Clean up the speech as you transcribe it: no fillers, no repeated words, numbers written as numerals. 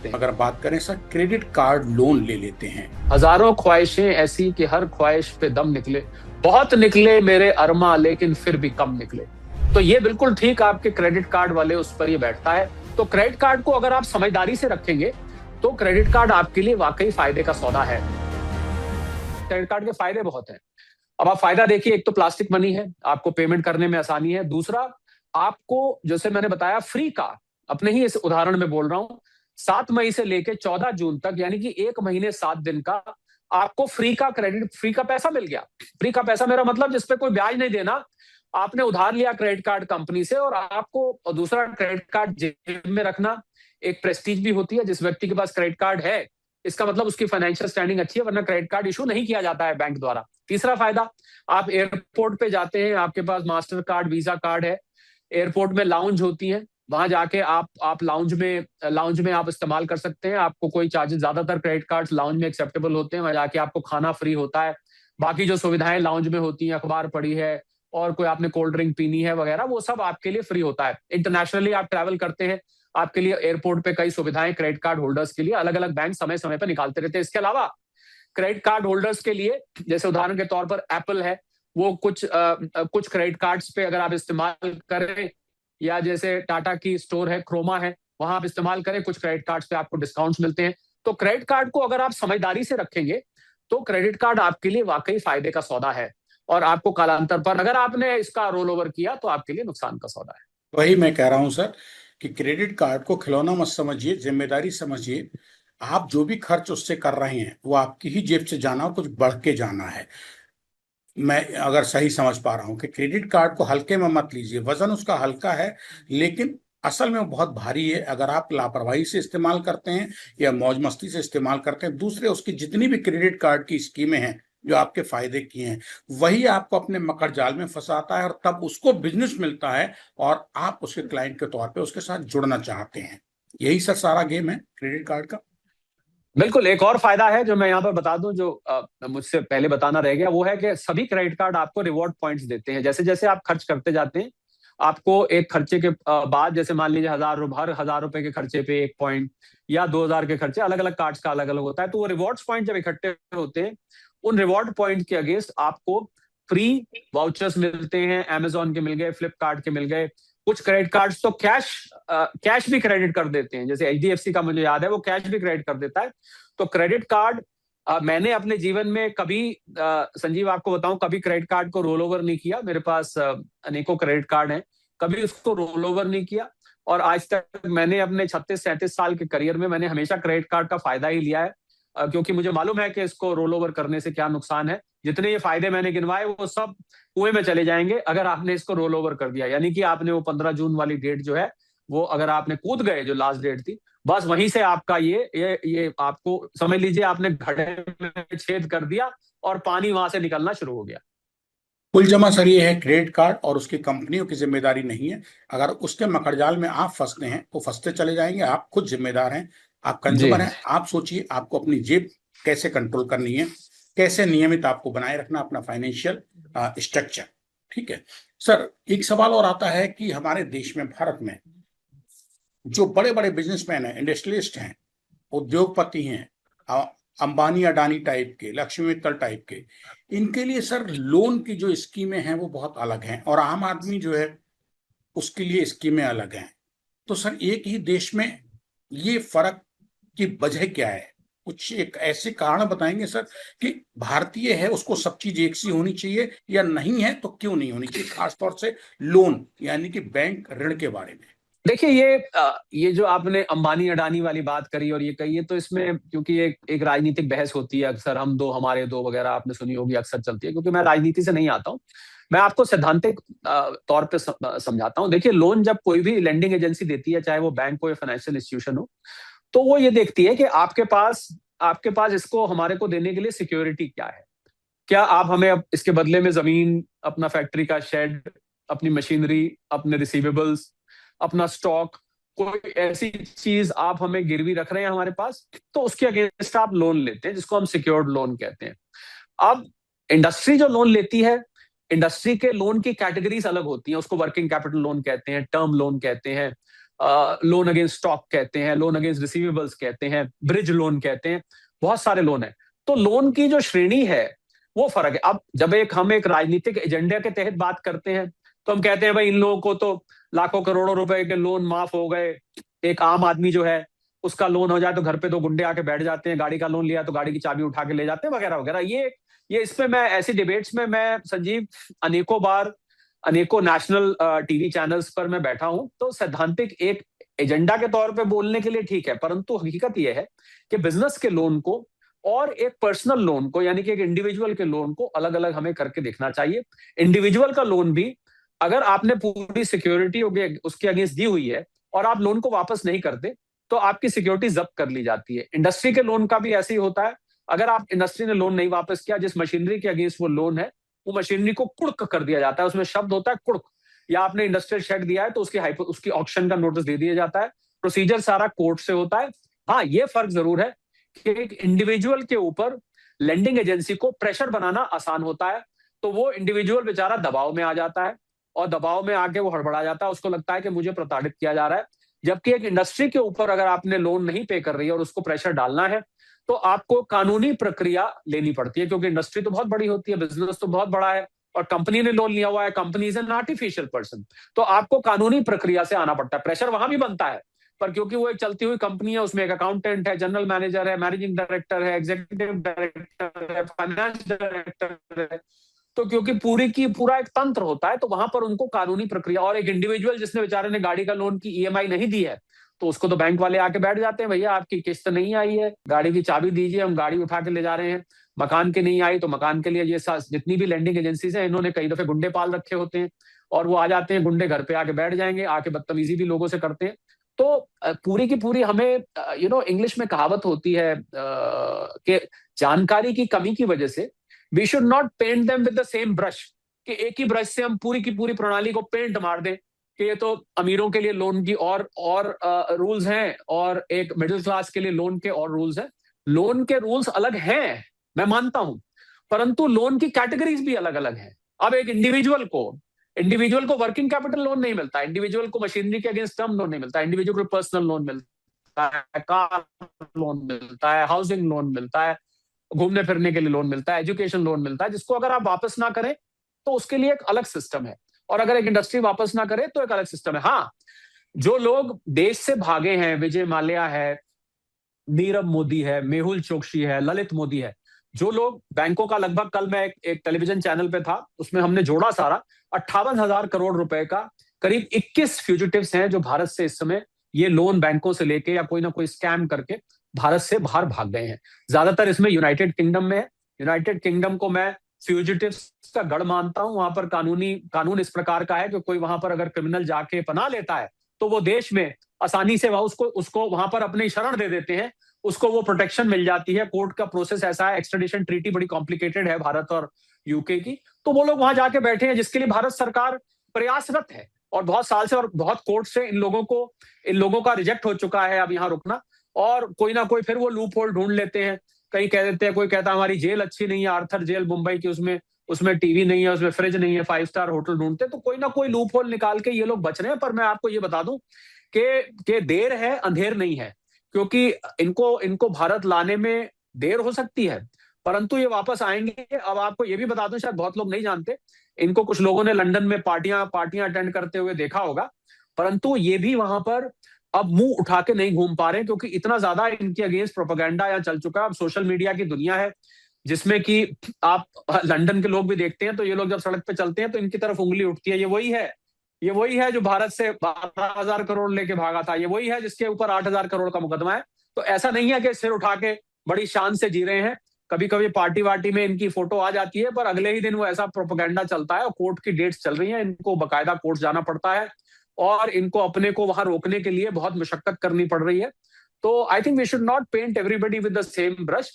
हैं। अगर बात करें सर, क्रेडिट कार्ड लोन ले लेते हैं। हजारों ख्वाहिशें ऐसी कि हर ख्वाहिश पे दम निकले, बहुत निकले मेरे अरमा लेकिन फिर भी कम निकले। तो ये बिल्कुल ठीक आपके क्रेडिट कार्ड वाले उस पर ये बैठता है। तो क्रेडिट कार्ड को अगर आप समझदारी से रखेंगे तो क्रेडिट कार्ड आपके लिए वाकई फायदे का सौदा है। क्रेडिट कार्ड के फायदे बहुत हैं। अब आप फायदा देखिए, एक तो प्लास्टिक मनी है, आपको पेमेंट करने में आसानी है। दूसरा, आपको जैसे मैंने बताया फ्री का, अपने ही इस उदाहरण में बोल रहा हूं, 7 मई से लेके 14 जून तक, यानी कि 1 महीने 7 दिन का आपको फ्री का क्रेडिट, फ्री का पैसा मिल गया। फ्री का पैसा मेरा मतलब जिसपे कोई ब्याज नहीं देना, आपने उधार लिया क्रेडिट कार्ड कंपनी से, और आपको, और दूसरा, क्रेडिट कार्ड जेब में रखना एक प्रेस्टीज भी होती है। जिस व्यक्ति के पास क्रेडिट कार्ड है, इसका मतलब उसकी फाइनेंशियल स्टैंडिंग अच्छी है, वरना क्रेडिट कार्ड इशू नहीं किया जाता है बैंक द्वारा। तीसरा फायदा, आप एयरपोर्ट पे जाते हैं, आपके पास मास्टर कार्ड, वीजा कार्ड है, एयरपोर्ट में लाउंज होती है, वहां जाके आप लाउंज में आप इस्तेमाल कर सकते हैं। आपको कोई चार्जेस, ज्यादातर क्रेडिट कार्ड लाउंज में एक्सेप्टेबल होते हैं। वहां जाके आपको खाना फ्री होता है, बाकी जो सुविधाएं लाउंज में होती हैं, अखबार पढ़ी है और कोई आपने कोल्ड ड्रिंक पीनी है वगैरह, वो सब आपके लिए फ्री होता है। इंटरनेशनली आप ट्रैवल करते हैं, आपके लिए एयरपोर्ट पे कई सुविधाएं क्रेडिट कार्ड होल्डर्स के लिए अलग अलग बैंक समय समय पर निकालते रहते हैं। इसके अलावा क्रेडिट कार्ड होल्डर्स के लिए, जैसे उदाहरण के तौर पर एप्पल है, वो कुछ क्रेडिट कार्ड्स पे अगर आप इस्तेमाल करें, या जैसे टाटा की स्टोर है, क्रोमा है, वहां आप इस्तेमाल करें, कुछ क्रेडिट कार्ड्स पे आपको डिस्काउंट्स मिलते हैं। तो क्रेडिट कार्ड को अगर आप समझदारी से रखेंगे तो क्रेडिट कार्ड आपके लिए वाकई फायदे का सौदा है, और आपको कालांतर पर अगर आपने इसका रोल ओवर किया तो आपके लिए नुकसान का सौदा है। वही मैं कह रहा हूं सर, कि क्रेडिट कार्ड को खिलौना मत समझिए, जिम्मेदारी समझिए। आप जो भी खर्च उससे कर रहे हैं वो आपकी ही जेब से जाना, कुछ बढ़ के जाना है। मैं अगर सही समझ पा रहा हूँ कि क्रेडिट कार्ड को हल्के में मत लीजिए, वजन उसका हल्का है, लेकिन असल में वो बहुत भारी है अगर आप लापरवाही से इस्तेमाल करते हैं या मौज मस्ती से इस्तेमाल करते हैं। दूसरे, उसकी जितनी भी क्रेडिट कार्ड की स्कीमें हैं जो आपके फायदे की हैं, वही आपको अपने मकर जाल में फंसाता है, और तब उसको बिजनेस मिलता है और आप उसके क्लाइंट के तौर पे उसके साथ जुड़ना चाहते हैं। यही सर सारा गेम है क्रेडिट कार्ड का। बिल्कुल। एक और फायदा है जो मैं यहाँ पर बता दूं, जो मुझसे पहले बताना रह गया, वो है कि सभी क्रेडिट कार्ड आपको रिवॉर्ड पॉइंट्स देते हैं। जैसे जैसे आप खर्च करते जाते हैं, आपको एक खर्चे के बाद, जैसे मान लीजिए हर 1,000 रुपए के खर्चे पे 1 पॉइंट, या 2,000 के खर्चे, अलग अलग कार्ड्स का अलग अलग होता है। तो वो रिवॉर्ड्स पॉइंट जब इकट्ठे होते हैं, उन रिवॉर्ड पॉइंट के अगेंस्ट आपको फ्री वाउचर्स मिलते हैं। अमेजोन के मिल गए, फ्लिपकार्ट के मिल गए, कुछ क्रेडिट कार्ड्स तो कैश भी क्रेडिट कर देते हैं। जैसे एचडीएफसी का मुझे याद है, वो कैश भी क्रेडिट कर देता है। तो क्रेडिट कार्ड, मैंने अपने जीवन में कभी, संजीव आपको बताऊं, कभी क्रेडिट कार्ड को रोल ओवर नहीं किया। मेरे पास अनेकों क्रेडिट कार्ड हैं, कभी उसको रोल ओवर नहीं किया। और आज तक मैंने अपने 36-37 साल के करियर में मैंने हमेशा क्रेडिट कार्ड का फायदा ही लिया है, क्योंकि मुझे मालूम है कि इसको रोल ओवर करने से क्या नुकसान है। जितने ये फायदे मैंने गिनवाए वो सब कुएं में चले जाएंगे अगर आपने इसको रोल ओवर कर दिया। यानी कि आपने वो 15 जून वाली डेट जो है, वो अगर आपने कूद गए, जो लास्ट डेट थी, बस वहीं से आपका ये आपको समझ लीजिए आपने घड़े में छेद कर दिया और पानी वहां से निकलना शुरू हो गया। कुल जमा सर ये है, क्रेडिट कार्ड और उसकी कंपनियों की जिम्मेदारी नहीं है। अगर उसके मकड़जाल में आप फंसते हैं तो फंसते चले जाएंगे, आप खुद जिम्मेदार हैं। आप जी। कंज्यूमर हैं, आप सोचिए आपको अपनी जेब कैसे कंट्रोल करनी है, कैसे नियमित आपको बनाए रखना अपना फाइनेंशियल स्ट्रक्चर। ठीक है सर, एक सवाल और आता है कि हमारे देश में, भारत में, जो बड़े बड़े बिजनेसमैन हैं, इंडस्ट्रियलिस्ट हैं, उद्योगपति हैं, अंबानी अडानी टाइप के, लक्ष्मी मित्तल टाइप के, इनके लिए सर लोन की जो स्कीमें हैं वो बहुत अलग हैं, और आम आदमी जो है उसके लिए स्कीमें अलग हैं। तो सर एक ही देश में ये फर्क की वजह क्या है? कुछ एक ऐसे कारण बताएंगे सर कि भारतीय है उसको सब चीज एक सी होनी चाहिए, या नहीं है तो क्यों नहीं होनी चाहिए, खासतौर से लोन यानी कि बैंक ऋण के बारे में। देखिए, ये जो आपने अंबानी अडानी वाली बात करी और ये कही है, तो इसमें क्योंकि एक राजनीतिक बहस होती है अक्सर, हम दो हमारे दो वगैरह आपने सुनी होगी, अक्सर चलती है। क्योंकि मैं राजनीति से नहीं आता हूं, मैं आपको सैद्धांतिक तौर पे समझाता हूं। देखिए, लोन जब कोई भी लेंडिंग एजेंसी देती है, चाहे वो बैंक हो या फाइनेंशियल इंस्टीट्यूशन हो, तो वो ये देखती है कि आपके पास इसको हमारे को देने के लिए सिक्योरिटी क्या है। क्या आप हमें अब इसके बदले में जमीन, अपना फैक्ट्री का शेड, अपनी मशीनरी, अपने रिसीवेबल्स, अपना स्टॉक, कोई ऐसी चीज आप हमें गिरवी रख रहे हैं हमारे पास, तो उसके अगेंस्ट आप लोन लेते हैं, जिसको हम सिक्योर्ड लोन कहते हैं। अब इंडस्ट्री जो लोन लेती है, इंडस्ट्री के लोन की कैटेगरीज अलग होती हैं। उसको वर्किंग कैपिटल लोन कहते हैं, टर्म लोन कहते हैं, लोन अगेंस्ट स्टॉक कहते हैं, लोन अगेंस्ट रिसीवेबल्स कहते हैं, ब्रिज लोन कहते हैं, बहुत सारे लोन है। तो लोन की जो श्रेणी है वो फर्क है। अब जब हम एक राजनीतिक एजेंडा के तहत बात करते हैं तो हम कहते हैं भाई इन लोगों को तो लाखों करोड़ों रुपए के लोन माफ हो गए, एक आम आदमी जो है उसका लोन हो जाए तो घर पे दो गुंडे आके बैठ जाते हैं, गाड़ी का लोन लिया तो गाड़ी की चाबी उठा के ले जाते हैं, वगैरह वगैरह। ये इस पे मैं ऐसी डिबेट्स में मैं संजीव अनेकों बार अनेकों नेशनल टीवी चैनल्स पर मैं बैठा हूं, तो सैद्धांतिक एक एजेंडा के तौर पे बोलने के लिए ठीक है, परंतु हकीकत यह है कि बिजनेस के लोन को और एक पर्सनल लोन को, यानी कि एक इंडिविजुअल के लोन को अलग अलग हमें करके देखना चाहिए। इंडिविजुअल का लोन भी अगर आपने पूरी सिक्योरिटी उसके अगेंस्ट दी हुई है और आप लोन को वापस नहीं करते तो आपकी सिक्योरिटी जब्त कर ली जाती है। इंडस्ट्री के लोन का भी ऐसे ही होता है, अगर आप इंडस्ट्री ने लोन नहीं वापस किया, जिस मशीनरी के अगेंस्ट वो लोन है वो मशीनरी को कुड़क कर दिया जाता है, उसमें शब्द होता है कुड़क। या आपने इंडस्ट्रियल शेड दिया है तो उसकी ऑक्शन का नोटिस दे दिया जाता है, प्रोसीजर सारा कोर्ट से होता है। हाँ, ये फर्क जरूर है कि एक इंडिविजुअल के ऊपर लेंडिंग एजेंसी को प्रेशर बनाना आसान होता है, तो वो इंडिविजुअल बेचारा दबाव में आ जाता है और दबाव में आके वो हड़बड़ा जाता है, उसको लगता है कि मुझे प्रताड़ित किया जा रहा है। जबकि एक इंडस्ट्री के ऊपर अगर आपने लोन नहीं पे कर रही है और उसको प्रेशर डालना है तो आपको कानूनी प्रक्रिया लेनी पड़ती है, क्योंकि इंडस्ट्री तो बहुत बड़ी होती है, बिजनेस तो बहुत बड़ा है और कंपनी ने लोन लिया हुआ है, company is an artificial person, तो आपको कानूनी प्रक्रिया से आना पड़ता है। प्रेशर वहां भी बनता है, पर क्योंकि वो एक चलती हुई कंपनी है, उसमें एक अकाउंटेंट है, जनरल मैनेजर है, मैनेजिंग डायरेक्टर है, एग्जीक्यूटिव डायरेक्टर है, फाइनेंस डायरेक्टर है, तो क्योंकि पूरा एक तंत्र होता है, तो वहां पर उनको कानूनी प्रक्रिया। और एक इंडिविजुअल जिसने बेचारे ने गाड़ी का लोन की ईएमआई नहीं दी है तो उसको तो बैंक वाले आके बैठ जाते हैं, भैया आपकी किस्त नहीं आई है, गाड़ी की चाबी दीजिए, हम गाड़ी उठा के ले जा रहे हैं। मकान की नहीं आई तो मकान के लिए ये जितनी भी लेंडिंग एजेंसीज हैं इन्होंने कई दफे गुंडे पाल रखे होते हैं और वो आ जाते हैं, गुंडे घर पे आके बैठ जाएंगे, आके बदतमीजी भी लोगों से करते हैं। तो पूरी की पूरी हमें इंग्लिश में कहावत होती है कि जानकारी की कमी की वजह से we should not paint them with the same brush, कि एक ही ब्रश से हम पूरी की पूरी प्रणाली को पेंट मार दें कि ये तो अमीरों के लिए लोन की और रूल्स हैं और एक मिडिल क्लास के लिए लोन के और रूल्स हैं। लोन के रूल्स अलग हैं, मैं मानता हूं, परंतु लोन की कैटेगरीज भी अलग अलग हैं। अब एक इंडिविजुअल को वर्किंग कैपिटल लोन नहीं मिलता, इंडिविजुअल को मशीनरी के अगेंस्ट टर्म लोन नहीं मिलता, इंडिविजुअल को पर्सनल लोन मिलता है, कार लोन मिलता है, हाउसिंग लोन मिलता है, घूमने फिरने के लिए लोन मिलता है, एजुकेशन लोन मिलता है, जिसको अगर आप वापस ना करें तो उसके लिए एक अलग सिस्टम है, और अगर एक इंडस्ट्री वापस ना करे तो एक अलग सिस्टम है। हाँ, जो लोग देश से भागे हैं, विजय माल्या है, नीरव मोदी है, मेहुल चोकसी है, ललित मोदी है, जो लोग बैंकों का लगभग, कल मैं एक टेलीविजन चैनल पे था, उसमें हमने जोड़ा सारा 58,000 करोड़ रुपए का, करीब 21 फ्यूजिटिव्स हैं जो भारत से इस समय ये लोन बैंकों से लेके या कोई ना कोई स्कैम करके भारत से बाहर भाग गए हैं। ज्यादातर इसमें यूनाइटेड किंगडम में है। यूनाइटेड किंगडम को मैं फ्यूजिटिव्स का गढ़ मानता हूं। वहां पर कानून इस प्रकार का है कि कोई वहां पर अगर क्रिमिनल जाके पनाह लेता है तो वो देश में आसानी से उसको वहां पर अपनी शरण दे देते हैं, उसको वो प्रोटेक्शन मिल जाती है। कोर्ट का प्रोसेस ऐसा है, एक्सट्रेडिशन ट्रीटी बड़ी कॉम्प्लिकेटेड है भारत और यूके की, तो वो लोग वहां जाके बैठे हैं, जिसके लिए भारत सरकार प्रयासरत है और बहुत साल से और बहुत कोर्ट से इन लोगों का रिजेक्ट हो चुका है अब यहाँ रुकना, और कोई ना कोई फिर वो लूप होल ढूंढ लेते हैं। कहीं कह देते हैं, कोई कहता है हमारी जेल अच्छी नहीं है, आर्थर जेल मुंबई की, उसमें टीवी नहीं है, उसमें फ्रिज नहीं है, 5 स्टार होटल ढूंढते, तो कोई ना कोई लूप होल निकाल के ये लोग बच रहे हैं। पर मैं आपको ये बता दूं कि देर है अंधेर नहीं है, क्योंकि इनको भारत लाने में देर हो सकती है परंतु ये वापस आएंगे। अब आपको ये भी बता दूं, शायद बहुत लोग नहीं जानते, इनको कुछ लोगों ने लंदन में पार्टियां अटेंड करते हुए देखा होगा, परंतु ये भी वहां पर अब मुंह उठा के नहीं घूम पा रहे, क्योंकि इतना ज्यादा इनके अगेंस्ट प्रोपेगेंडा यहाँ चल चुका है। अब सोशल मीडिया की दुनिया है जिसमें कि आप लंदन के लोग भी देखते हैं, तो ये लोग जब सड़क पे चलते हैं तो इनकी तरफ उंगली उठती है। ये वही है जो भारत से 12,000 करोड़ लेके भागा था, ये वही है जिसके ऊपर 8,000 करोड़ का मुकदमा है। तो ऐसा नहीं है कि सिर उठा के बड़ी शान से जी रहे हैं। कभी कभी पार्टी वार्टी में इनकी फोटो आ जाती है, पर अगले ही दिन वो ऐसा प्रोपेगेंडा चलता है और कोर्ट की डेट्स चल रही हैं, इनको बकायदा कोर्ट जाना पड़ता है और इनको अपने को वहां रोकने के लिए बहुत मशक्कत करनी पड़ रही है। तो I think we should not paint everybody with the same brush.